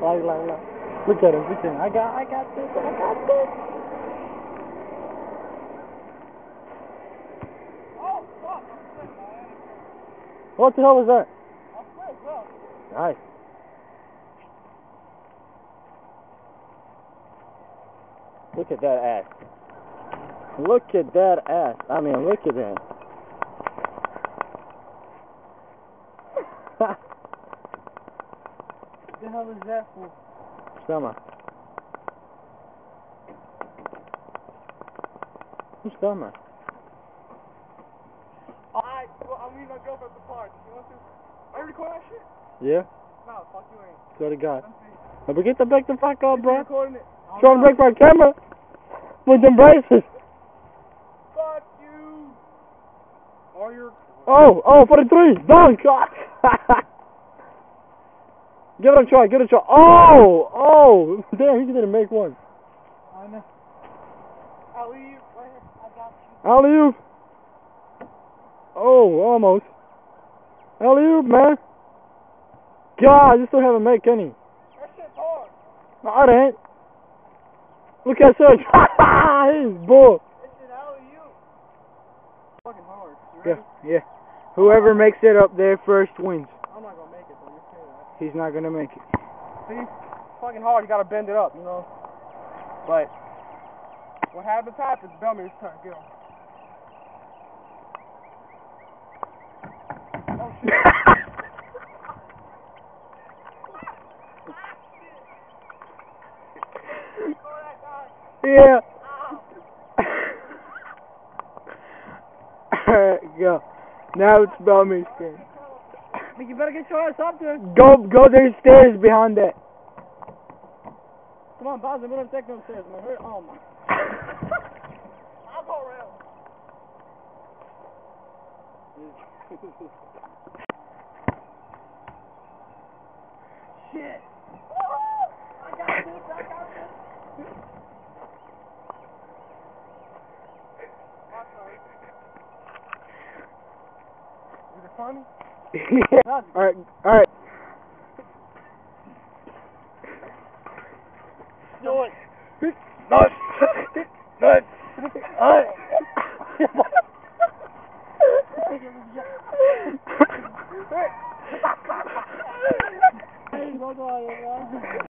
Like. Look at him. I got this. Oh, fuck. What the hell was that? Nice. Look at that ass. Look at that ass. I mean, look at that. What the hell is that for? Stomach. Who's stomach? Alright, well, I'm leaving my girlfriend at the park. You want to? Are you recording that shit? Yeah? No, fuck you ain't. Swear to God. Let me see. Now, but get the back the fuck up, You bro. recording it? Trying to break my camera with them braces. Fuck you. Or you're... Oh, for the three. Dunk. Give it a try. Oh. Damn, he didn't make one. I know. I'll leave. Right here. I got you. Alley-oop. Oh, almost. Alley-oop, man. God, you still haven't made any. That shit's hard. No, it ain't. Look at Serge. He's bull. It's an alley-oop. Fucking hard. You ready? Yeah. Whoever makes it up there first wins. I'm not gonna make it, though. You're saying that. He's not gonna make it. See? It's fucking hard. You gotta bend it up, you know? But what happens happens. Bellamy's turn. Get him. Oh, shit. Yeah. Alright, go. Now it's Bellamy's turn. But you better get your ass up there. Go there's stairs behind that. Come on, Bowser. We don't take them stairs, man. Oh, my. I'll go around. Shit. I got this. Is it funny? Yeah. Alright. Do it. Nice.